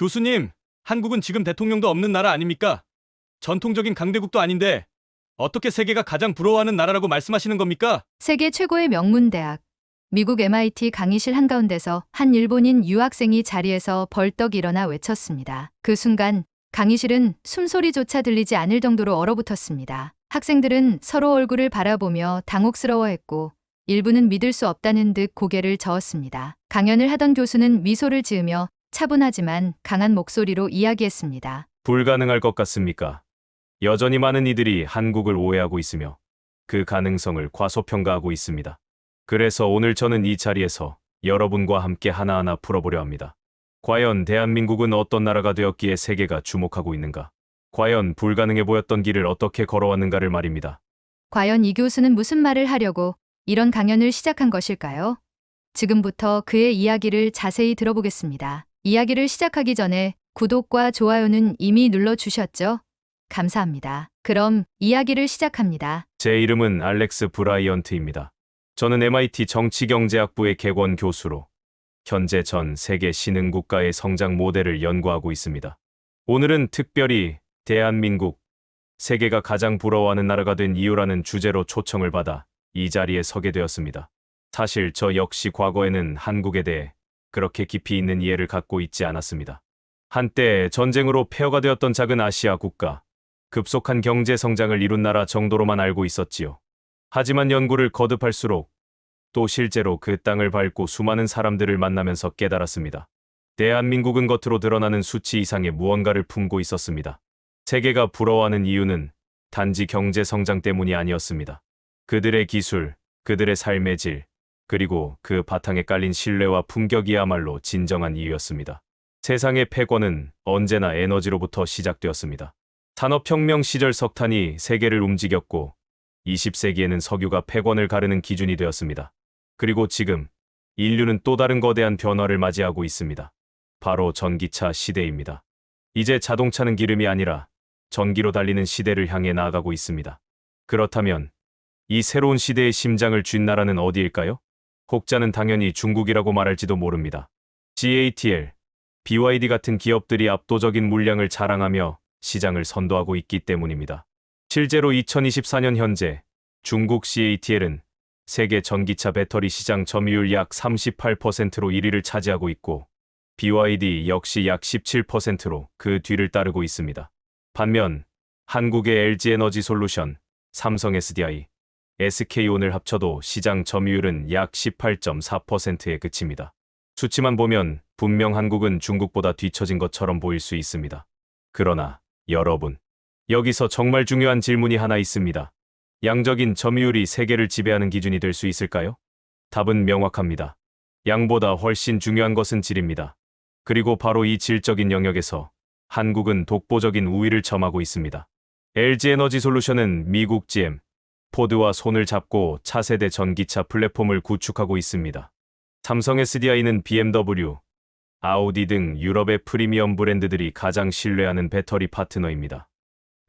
교수님, 한국은 지금 대통령도 없는 나라 아닙니까? 전통적인 강대국도 아닌데 어떻게 세계가 가장 부러워하는 나라라고 말씀하시는 겁니까? 세계 최고의 명문대학, 미국 MIT 강의실 한가운데서 한 일본인 유학생이 자리에서 벌떡 일어나 외쳤습니다. 그 순간 강의실은 숨소리조차 들리지 않을 정도로 얼어붙었습니다. 학생들은 서로 얼굴을 바라보며 당혹스러워했고 일부는 믿을 수 없다는 듯 고개를 저었습니다. 강연을 하던 교수는 미소를 지으며 차분하지만 강한 목소리로 이야기했습니다. 불가능할 것 같습니까? 여전히 많은 이들이 한국을 오해하고 있으며 그 가능성을 과소평가하고 있습니다. 그래서 오늘 저는 이 자리에서 여러분과 함께 하나하나 풀어보려 합니다. 과연 대한민국은 어떤 나라가 되었기에 세계가 주목하고 있는가? 과연 불가능해 보였던 길을 어떻게 걸어왔는가를 말입니다. 과연 이 교수는 무슨 말을 하려고 이런 강연을 시작한 것일까요? 지금부터 그의 이야기를 자세히 들어보겠습니다. 이야기를 시작하기 전에 구독과 좋아요는 이미 눌러주셨죠? 감사합니다. 그럼 이야기를 시작합니다. 제 이름은 알렉스 브라이언트입니다. 저는 MIT 정치경제학부의 객원 교수로 현재 전 세계 신흥국가의 성장 모델을 연구하고 있습니다. 오늘은 특별히 대한민국, 세계가 가장 부러워하는 나라가 된 이유라는 주제로 초청을 받아 이 자리에 서게 되었습니다. 사실 저 역시 과거에는 한국에 대해 그렇게 깊이 있는 이해를 갖고 있지 않았습니다. 한때 전쟁으로 폐허가 되었던 작은 아시아 국가, 급속한 경제 성장을 이룬 나라 정도로만 알고 있었지요. 하지만 연구를 거듭할수록 또 실제로 그 땅을 밟고 수많은 사람들을 만나면서 깨달았습니다. 대한민국은 겉으로 드러나는 수치 이상의 무언가를 품고 있었습니다. 세계가 부러워하는 이유는 단지 경제 성장 때문이 아니었습니다. 그들의 기술, 그들의 삶의 질, 그리고 그 바탕에 깔린 신뢰와 품격이야말로 진정한 이유였습니다. 세상의 패권은 언제나 에너지로부터 시작되었습니다. 산업혁명 시절 석탄이 세계를 움직였고 20세기에는 석유가 패권을 가르는 기준이 되었습니다. 그리고 지금 인류는 또 다른 거대한 변화를 맞이하고 있습니다. 바로 전기차 시대입니다. 이제 자동차는 기름이 아니라 전기로 달리는 시대를 향해 나아가고 있습니다. 그렇다면 이 새로운 시대의 심장을 쥔 나라는 어디일까요? 혹자는 당연히 중국이라고 말할지도 모릅니다. CATL, BYD 같은 기업들이 압도적인 물량을 자랑하며 시장을 선도하고 있기 때문입니다. 실제로 2024년 현재 중국 CATL은 세계 전기차 배터리 시장 점유율 약 38%로 1위를 차지하고 있고 BYD 역시 약 17%로 그 뒤를 따르고 있습니다. 반면 한국의 LG에너지솔루션, 삼성 SDI, SK온을 합쳐도 시장 점유율은 약 18.4%에 그칩니다. 수치만 보면 분명 한국은 중국보다 뒤처진 것처럼 보일 수 있습니다. 그러나 여러분, 여기서 정말 중요한 질문이 하나 있습니다. 양적인 점유율이 세계를 지배하는 기준이 될 수 있을까요? 답은 명확합니다. 양보다 훨씬 중요한 것은 질입니다. 그리고 바로 이 질적인 영역에서 한국은 독보적인 우위를 점하고 있습니다. LG에너지솔루션은 미국 GM, 포드와 손을 잡고 차세대 전기차 플랫폼을 구축하고 있습니다. 삼성 SDI는 BMW, 아우디 등 유럽의 프리미엄 브랜드들이 가장 신뢰하는 배터리 파트너입니다.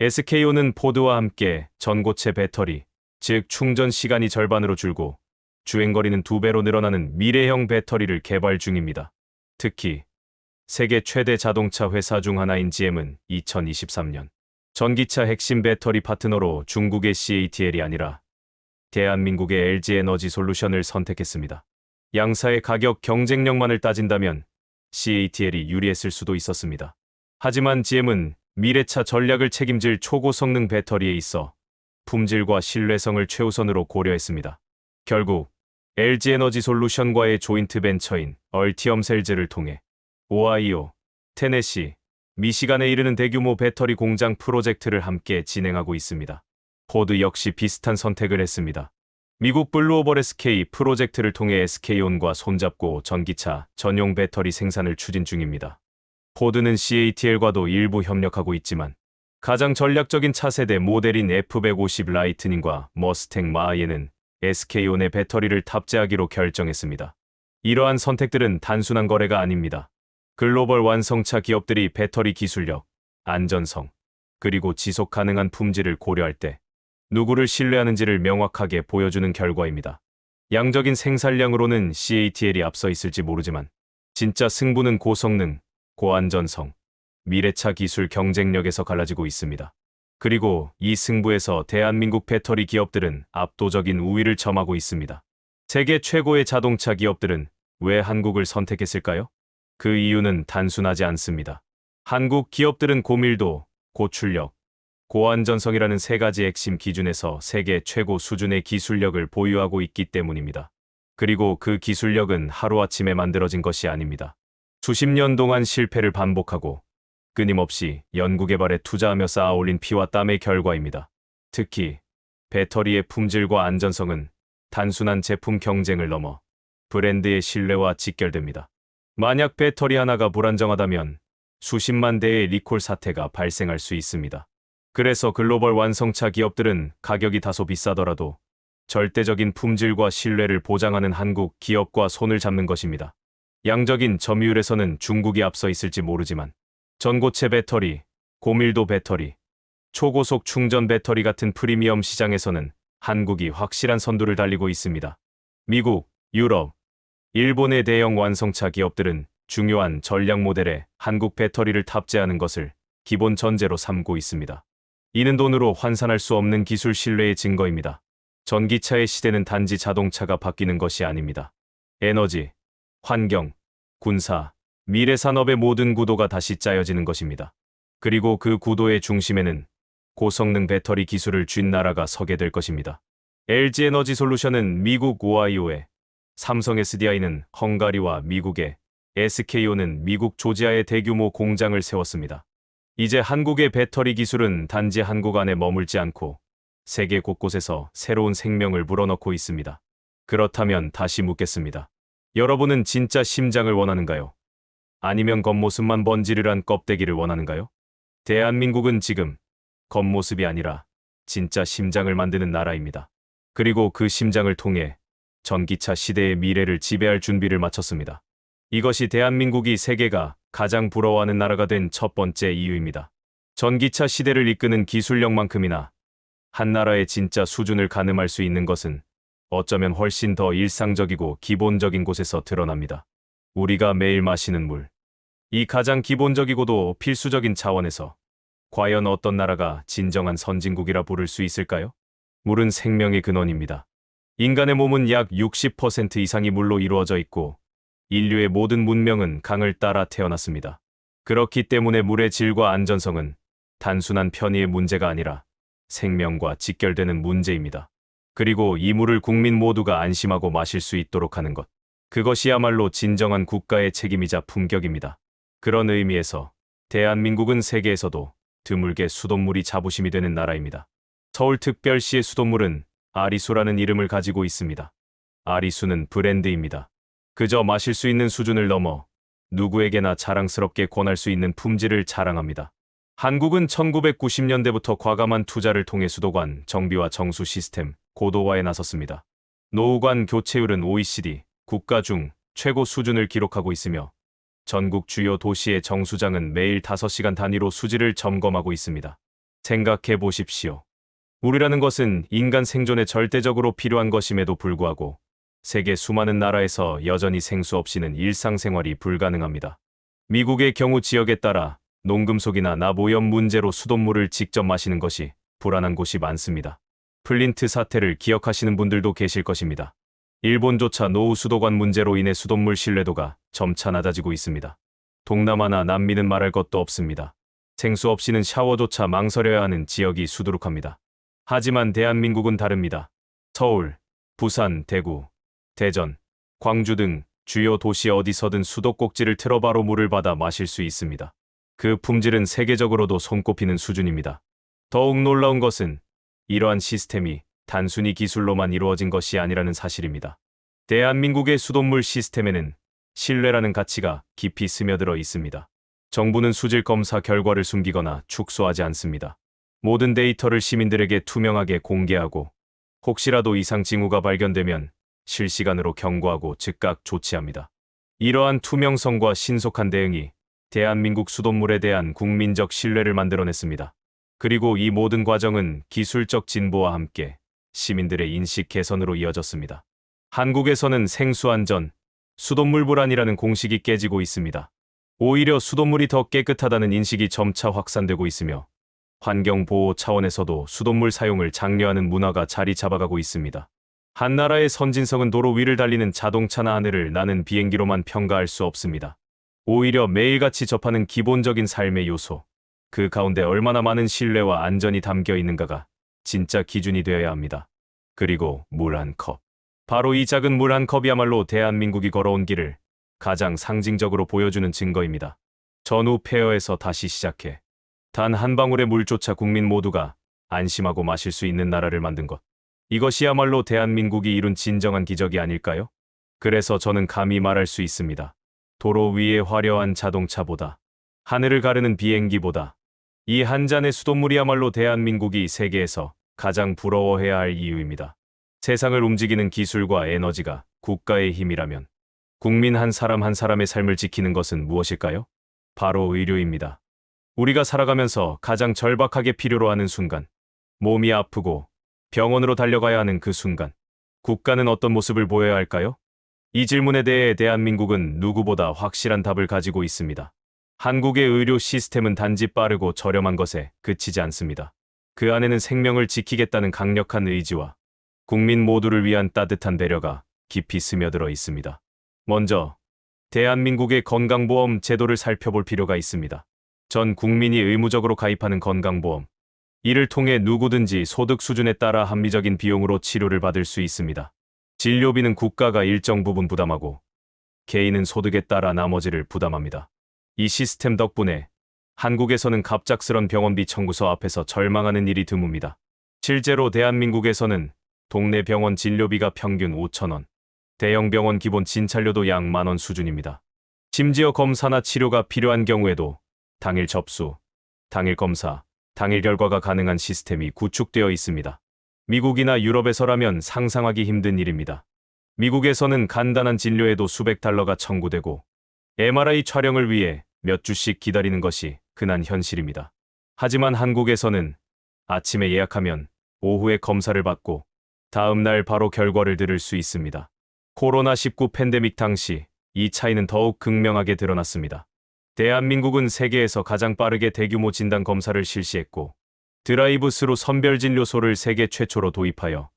SK온은 포드와 함께 전고체 배터리, 즉 충전 시간이 절반으로 줄고 주행거리는 2배로 늘어나는 미래형 배터리를 개발 중입니다. 특히 세계 최대 자동차 회사 중 하나인 GM은 2023년 전기차 핵심 배터리 파트너로 중국의 CATL이 아니라 대한민국의 LG에너지솔루션을 선택했습니다. 양사의 가격 경쟁력만을 따진다면 CATL이 유리했을 수도 있었습니다. 하지만 GM은 미래차 전략을 책임질 초고성능 배터리에 있어 품질과 신뢰성을 최우선으로 고려했습니다. 결국 LG에너지솔루션과의 조인트 벤처인 얼티엄셀즈를 통해 오하이오, 테네시, 미시간에 이르는 대규모 배터리 공장 프로젝트를 함께 진행하고 있습니다. 포드 역시 비슷한 선택을 했습니다. 미국 블루오벌 SK 프로젝트를 통해 SK온과 손잡고 전기차 전용 배터리 생산을 추진 중입니다. 포드는 CATL과도 일부 협력하고 있지만 가장 전략적인 차세대 모델인 F150 라이트닝과 머스탱 마하이에는 SK온의 배터리를 탑재하기로 결정했습니다. 이러한 선택들은 단순한 거래가 아닙니다. 글로벌 완성차 기업들이 배터리 기술력, 안전성, 그리고 지속 가능한 품질을 고려할 때 누구를 신뢰하는지를 명확하게 보여주는 결과입니다. 양적인 생산량으로는 CATL이 앞서 있을지 모르지만 진짜 승부는 고성능, 고안전성, 미래차 기술 경쟁력에서 갈라지고 있습니다. 그리고 이 승부에서 대한민국 배터리 기업들은 압도적인 우위를 점하고 있습니다. 세계 최고의 자동차 기업들은 왜 한국을 선택했을까요? 그 이유는 단순하지 않습니다. 한국 기업들은 고밀도, 고출력, 고안전성이라는 세 가지 핵심 기준에서 세계 최고 수준의 기술력을 보유하고 있기 때문입니다. 그리고 그 기술력은 하루아침에 만들어진 것이 아닙니다. 수십 년 동안 실패를 반복하고 끊임없이 연구개발에 투자하며 쌓아올린 피와 땀의 결과입니다. 특히 배터리의 품질과 안전성은 단순한 제품 경쟁을 넘어 브랜드의 신뢰와 직결됩니다. 만약 배터리 하나가 불안정하다면 수십만 대의 리콜 사태가 발생할 수 있습니다. 그래서 글로벌 완성차 기업들은 가격이 다소 비싸더라도 절대적인 품질과 신뢰를 보장하는 한국 기업과 손을 잡는 것입니다. 양적인 점유율에서는 중국이 앞서 있을지 모르지만 전고체 배터리, 고밀도 배터리, 초고속 충전 배터리 같은 프리미엄 시장에서는 한국이 확실한 선두를 달리고 있습니다. 미국, 유럽, 일본의 대형 완성차 기업들은 중요한 전략 모델에 한국 배터리를 탑재하는 것을 기본 전제로 삼고 있습니다. 이는 돈으로 환산할 수 없는 기술 신뢰의 증거입니다. 전기차의 시대는 단지 자동차가 바뀌는 것이 아닙니다. 에너지, 환경, 군사, 미래 산업의 모든 구도가 다시 짜여지는 것입니다. 그리고 그 구도의 중심에는 고성능 배터리 기술을 쥔 나라가 서게 될 것입니다. LG 에너지 솔루션은 미국 오하이오에, 삼성 SDI는 헝가리와 미국에, SK온은 미국 조지아에 대규모 공장을 세웠습니다. 이제 한국의 배터리 기술은 단지 한국 안에 머물지 않고 세계 곳곳에서 새로운 생명을 불어넣고 있습니다. 그렇다면 다시 묻겠습니다. 여러분은 진짜 심장을 원하는가요? 아니면 겉모습만 번지르르한 껍데기를 원하는가요? 대한민국은 지금 겉모습이 아니라 진짜 심장을 만드는 나라입니다. 그리고 그 심장을 통해 전기차 시대의 미래를 지배할 준비를 마쳤습니다. 이것이 대한민국이 세계가 가장 부러워하는 나라가 된 첫 번째 이유입니다. 전기차 시대를 이끄는 기술력만큼이나 한 나라의 진짜 수준을 가늠할 수 있는 것은 어쩌면 훨씬 더 일상적이고 기본적인 곳에서 드러납니다. 우리가 매일 마시는 물. 이 가장 기본적이고도 필수적인 차원에서 과연 어떤 나라가 진정한 선진국이라 부를 수 있을까요? 물은 생명의 근원입니다. 인간의 몸은 약 60% 이상이 물로 이루어져 있고 인류의 모든 문명은 강을 따라 태어났습니다. 그렇기 때문에 물의 질과 안전성은 단순한 편의의 문제가 아니라 생명과 직결되는 문제입니다. 그리고 이 물을 국민 모두가 안심하고 마실 수 있도록 하는 것. 그것이야말로 진정한 국가의 책임이자 품격입니다. 그런 의미에서 대한민국은 세계에서도 드물게 수돗물이 자부심이 되는 나라입니다. 서울특별시의 수돗물은 아리수라는 이름을 가지고 있습니다. 아리수는 브랜드입니다. 그저 마실 수 있는 수준을 넘어 누구에게나 자랑스럽게 권할 수 있는 품질을 자랑합니다. 한국은 1990년대부터 과감한 투자를 통해 수도관, 정비와 정수 시스템, 고도화에 나섰습니다. 노후관 교체율은 OECD 국가 중 최고 수준을 기록하고 있으며 전국 주요 도시의 정수장은 매일 5시간 단위로 수질을 점검하고 있습니다. 생각해 보십시오. 물이라는 것은 인간 생존에 절대적으로 필요한 것임에도 불구하고 세계 수많은 나라에서 여전히 생수 없이는 일상생활이 불가능합니다. 미국의 경우 지역에 따라 농금속이나 나오염 문제로 수돗물을 직접 마시는 것이 불안한 곳이 많습니다. 플린트 사태를 기억하시는 분들도 계실 것입니다. 일본조차 노후 수도관 문제로 인해 수돗물 신뢰도가 점차 낮아지고 있습니다. 동남아나 남미는 말할 것도 없습니다. 생수 없이는 샤워조차 망설여야 하는 지역이 수두룩합니다. 하지만 대한민국은 다릅니다. 서울, 부산, 대구, 대전, 광주 등 주요 도시 어디서든 수도꼭지를 틀어 바로 물을 받아 마실 수 있습니다. 그 품질은 세계적으로도 손꼽히는 수준입니다. 더욱 놀라운 것은 이러한 시스템이 단순히 기술로만 이루어진 것이 아니라는 사실입니다. 대한민국의 수돗물 시스템에는 신뢰라는 가치가 깊이 스며들어 있습니다. 정부는 수질 검사 결과를 숨기거나 축소하지 않습니다. 모든 데이터를 시민들에게 투명하게 공개하고 혹시라도 이상 징후가 발견되면 실시간으로 경고하고 즉각 조치합니다. 이러한 투명성과 신속한 대응이 대한민국 수돗물에 대한 국민적 신뢰를 만들어냈습니다. 그리고 이 모든 과정은 기술적 진보와 함께 시민들의 인식 개선으로 이어졌습니다. 한국에서는 생수안전, 수돗물 불안이라는 공식이 깨지고 있습니다. 오히려 수돗물이 더 깨끗하다는 인식이 점차 확산되고 있으며 환경 보호 차원에서도 수돗물 사용을 장려하는 문화가 자리 잡아가고 있습니다. 한 나라의 선진성은 도로 위를 달리는 자동차나 하늘을 나는 비행기로만 평가할 수 없습니다. 오히려 매일같이 접하는 기본적인 삶의 요소, 그 가운데 얼마나 많은 신뢰와 안전이 담겨 있는가가 진짜 기준이 되어야 합니다. 그리고 물 한 컵. 바로 이 작은 물 한 컵이야말로 대한민국이 걸어온 길을 가장 상징적으로 보여주는 증거입니다. 전후 폐허에서 다시 시작해 단 한 방울의 물조차 국민 모두가 안심하고 마실 수 있는 나라를 만든 것. 이것이야말로 대한민국이 이룬 진정한 기적이 아닐까요? 그래서 저는 감히 말할 수 있습니다. 도로 위의 화려한 자동차보다, 하늘을 가르는 비행기보다 이 한 잔의 수돗물이야말로 대한민국이 세계에서 가장 부러워해야 할 이유입니다. 세상을 움직이는 기술과 에너지가 국가의 힘이라면 국민 한 사람 한 사람의 삶을 지키는 것은 무엇일까요? 바로 의료입니다. 우리가 살아가면서 가장 절박하게 필요로 하는 순간, 몸이 아프고 병원으로 달려가야 하는 그 순간, 국가는 어떤 모습을 보여야 할까요? 이 질문에 대해 대한민국은 누구보다 확실한 답을 가지고 있습니다. 한국의 의료 시스템은 단지 빠르고 저렴한 것에 그치지 않습니다. 그 안에는 생명을 지키겠다는 강력한 의지와 국민 모두를 위한 따뜻한 배려가 깊이 스며들어 있습니다. 먼저, 대한민국의 건강보험 제도를 살펴볼 필요가 있습니다. 전 국민이 의무적으로 가입하는 건강보험. 이를 통해 누구든지 소득 수준에 따라 합리적인 비용으로 치료를 받을 수 있습니다. 진료비는 국가가 일정 부분 부담하고 개인은 소득에 따라 나머지를 부담합니다. 이 시스템 덕분에 한국에서는 갑작스런 병원비 청구서 앞에서 절망하는 일이 드뭅니다. 실제로 대한민국에서는 동네 병원 진료비가 평균 5,000원, 대형 병원 기본 진찰료도 약 10,000원 수준입니다. 심지어 검사나 치료가 필요한 경우에도 당일 접수, 당일 검사, 당일 결과가 가능한 시스템이 구축되어 있습니다. 미국이나 유럽에서라면 상상하기 힘든 일입니다. 미국에서는 간단한 진료에도 수백 달러가 청구되고 MRI 촬영을 위해 몇 주씩 기다리는 것이 흔한 현실입니다. 하지만 한국에서는 아침에 예약하면 오후에 검사를 받고 다음 날 바로 결과를 들을 수 있습니다. 코로나19 팬데믹 당시 이 차이는 더욱 극명하게 드러났습니다. 대한민국은 세계에서 가장 빠르게 대규모 진단 검사를 실시했고 드라이브스루 선별진료소를 세계 최초로 도입하여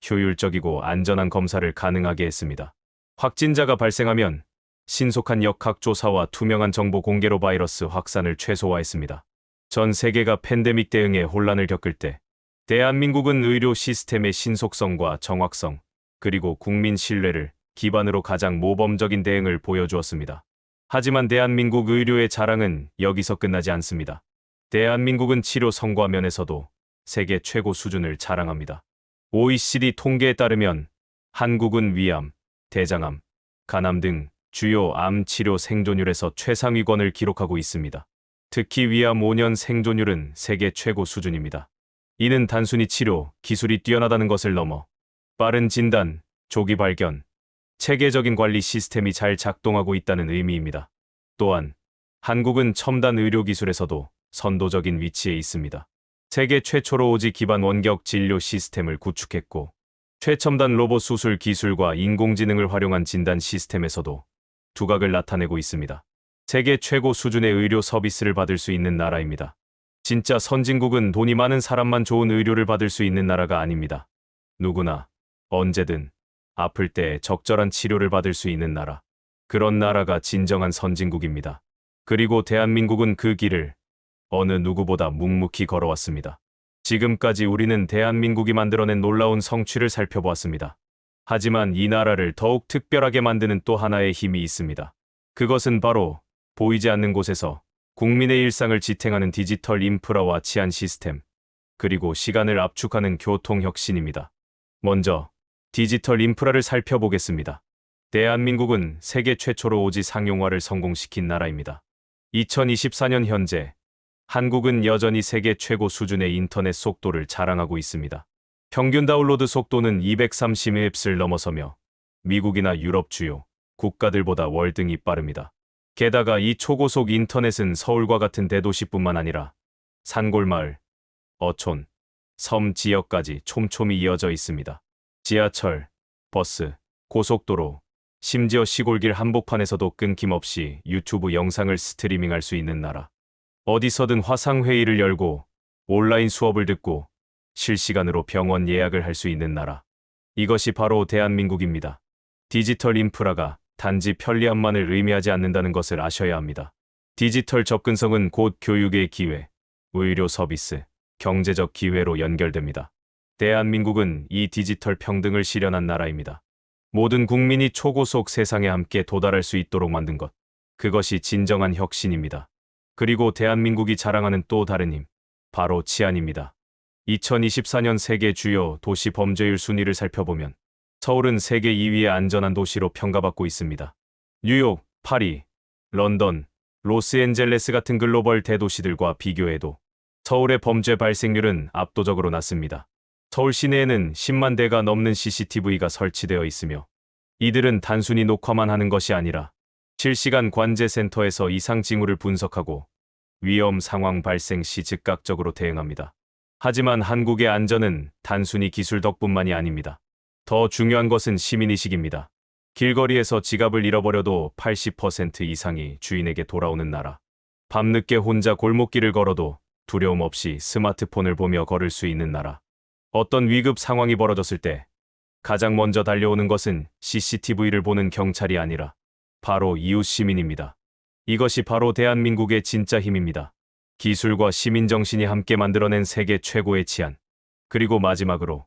효율적이고 안전한 검사를 가능하게 했습니다. 확진자가 발생하면 신속한 역학조사와 투명한 정보 공개로 바이러스 확산을 최소화했습니다. 전 세계가 팬데믹 대응에 혼란을 겪을 때 대한민국은 의료 시스템의 신속성과 정확성, 그리고 국민 신뢰를 기반으로 가장 모범적인 대응을 보여주었습니다. 하지만 대한민국 의료의 자랑은 여기서 끝나지 않습니다. 대한민국은 치료 성과 면에서도 세계 최고 수준을 자랑합니다. OECD 통계에 따르면 한국은 위암, 대장암, 간암 등 주요 암 치료 생존율에서 최상위권을 기록하고 있습니다. 특히 위암 5년 생존율은 세계 최고 수준입니다. 이는 단순히 치료, 기술이 뛰어나다는 것을 넘어 빠른 진단, 조기 발견, 체계적인 관리 시스템이 잘 작동하고 있다는 의미입니다. 또한 한국은 첨단 의료 기술에서도 선도적인 위치에 있습니다. 세계 최초로 오지 기반 원격 진료 시스템을 구축했고 최첨단 로봇 수술 기술과 인공지능을 활용한 진단 시스템에서도 두각을 나타내고 있습니다. 세계 최고 수준의 의료 서비스를 받을 수 있는 나라입니다. 진짜 선진국은 돈이 많은 사람만 좋은 의료를 받을 수 있는 나라가 아닙니다. 누구나 언제든 아플 때 적절한 치료를 받을 수 있는 나라. 그런 나라가 진정한 선진국입니다. 그리고 대한민국은 그 길을 어느 누구보다 묵묵히 걸어왔습니다. 지금까지 우리는 대한민국이 만들어낸 놀라운 성취를 살펴보았습니다. 하지만 이 나라를 더욱 특별하게 만드는 또 하나의 힘이 있습니다. 그것은 바로 보이지 않는 곳에서 국민의 일상을 지탱하는 디지털 인프라와 치안 시스템, 그리고 시간을 압축하는 교통 혁신입니다. 먼저 디지털 인프라를 살펴보겠습니다. 대한민국은 세계 최초로 오지 상용화를 성공시킨 나라입니다. 2024년 현재 한국은 여전히 세계 최고 수준의 인터넷 속도를 자랑하고 있습니다. 평균 다운로드 속도는 230Mbps를 넘어서며 미국이나 유럽 주요 국가들보다 월등히 빠릅니다. 게다가 이 초고속 인터넷은 서울과 같은 대도시뿐만 아니라 산골마을, 어촌, 섬 지역까지 촘촘히 이어져 있습니다. 지하철, 버스, 고속도로, 심지어 시골길 한복판에서도 끊김없이 유튜브 영상을 스트리밍할 수 있는 나라. 어디서든 화상회의를 열고 온라인 수업을 듣고 실시간으로 병원 예약을 할 수 있는 나라. 이것이 바로 대한민국입니다. 디지털 인프라가 단지 편리함만을 의미하지 않는다는 것을 아셔야 합니다. 디지털 접근성은 곧 교육의 기회, 의료 서비스, 경제적 기회로 연결됩니다. 대한민국은 이 디지털 평등을 실현한 나라입니다. 모든 국민이 초고속 세상에 함께 도달할 수 있도록 만든 것. 그것이 진정한 혁신입니다. 그리고 대한민국이 자랑하는 또 다른 힘, 바로 치안입니다. 2024년 세계 주요 도시 범죄율 순위를 살펴보면 서울은 세계 2위의 안전한 도시로 평가받고 있습니다. 뉴욕, 파리, 런던, 로스앤젤레스 같은 글로벌 대도시들과 비교해도 서울의 범죄 발생률은 압도적으로 낮습니다. 서울 시내에는 10만 대가 넘는 CCTV가 설치되어 있으며 이들은 단순히 녹화만 하는 것이 아니라 실시간 관제센터에서 이상 징후를 분석하고 위험 상황 발생 시 즉각적으로 대응합니다. 하지만 한국의 안전은 단순히 기술 덕분만이 아닙니다. 더 중요한 것은 시민의식입니다. 길거리에서 지갑을 잃어버려도 80% 이상이 주인에게 돌아오는 나라. 밤늦게 혼자 골목길을 걸어도 두려움 없이 스마트폰을 보며 걸을 수 있는 나라. 어떤 위급 상황이 벌어졌을 때 가장 먼저 달려오는 것은 CCTV를 보는 경찰이 아니라 바로 이웃 시민입니다. 이것이 바로 대한민국의 진짜 힘입니다. 기술과 시민정신이 함께 만들어낸 세계 최고의 치안. 그리고 마지막으로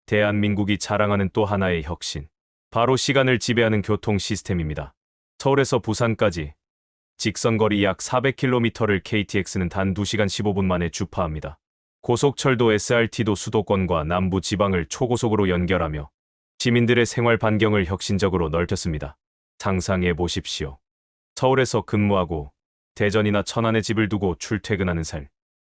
대한민국이 자랑하는 또 하나의 혁신. 바로 시간을 지배하는 교통 시스템입니다. 서울에서 부산까지 직선거리 약 400km를 KTX는 단 2시간 15분 만에 주파합니다. 고속철도 SRT도 수도권과 남부 지방을 초고속으로 연결하며 시민들의 생활 반경을 혁신적으로 넓혔습니다. 상상해 보십시오. 서울에서 근무하고 대전이나 천안에 집을 두고 출퇴근하는 삶.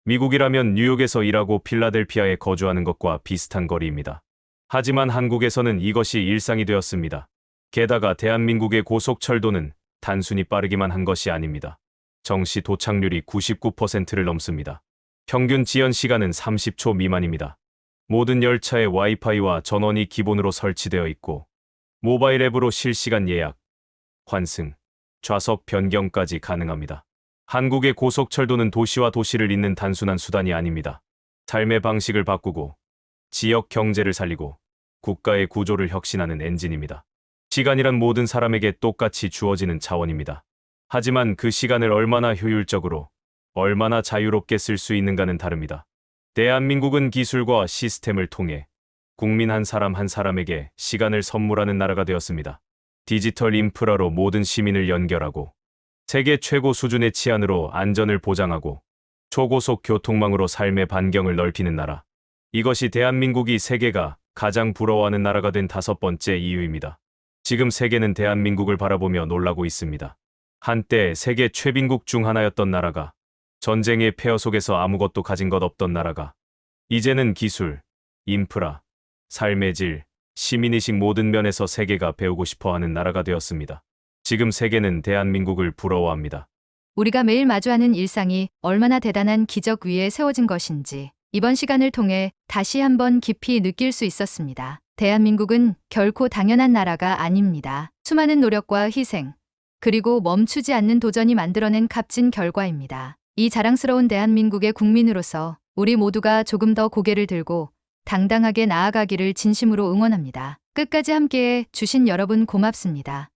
미국이라면 뉴욕에서 일하고 필라델피아에 거주하는 것과 비슷한 거리입니다. 하지만 한국에서는 이것이 일상이 되었습니다. 게다가 대한민국의 고속철도는 단순히 빠르기만 한 것이 아닙니다. 정시 도착률이 99%를 넘습니다. 평균 지연 시간은 30초 미만입니다. 모든 열차에 와이파이와 전원이 기본으로 설치되어 있고 모바일 앱으로 실시간 예약, 환승, 좌석 변경까지 가능합니다. 한국의 고속철도는 도시와 도시를 잇는 단순한 수단이 아닙니다. 삶의 방식을 바꾸고 지역 경제를 살리고 국가의 구조를 혁신하는 엔진입니다. 시간이란 모든 사람에게 똑같이 주어지는 자원입니다. 하지만 그 시간을 얼마나 효율적으로, 얼마나 자유롭게 쓸 수 있는가는 다릅니다. 대한민국은 기술과 시스템을 통해 국민 한 사람 한 사람에게 시간을 선물하는 나라가 되었습니다. 디지털 인프라로 모든 시민을 연결하고 세계 최고 수준의 치안으로 안전을 보장하고 초고속 교통망으로 삶의 반경을 넓히는 나라. 이것이 대한민국이 세계가 가장 부러워하는 나라가 된 5번째 이유입니다. 지금 세계는 대한민국을 바라보며 놀라고 있습니다. 한때 세계 최빈국 중 하나였던 나라가, 전쟁의 폐허 속에서 아무것도 가진 것 없던 나라가 이제는 기술, 인프라, 삶의 질, 시민의식 모든 면에서 세계가 배우고 싶어하는 나라가 되었습니다. 지금 세계는 대한민국을 부러워합니다. 우리가 매일 마주하는 일상이 얼마나 대단한 기적 위에 세워진 것인지 이번 시간을 통해 다시 한번 깊이 느낄 수 있었습니다. 대한민국은 결코 당연한 나라가 아닙니다. 수많은 노력과 희생, 그리고 멈추지 않는 도전이 만들어낸 값진 결과입니다. 이 자랑스러운 대한민국의 국민으로서 우리 모두가 조금 더 고개를 들고 당당하게 나아가기를 진심으로 응원합니다. 끝까지 함께해 주신 여러분 고맙습니다.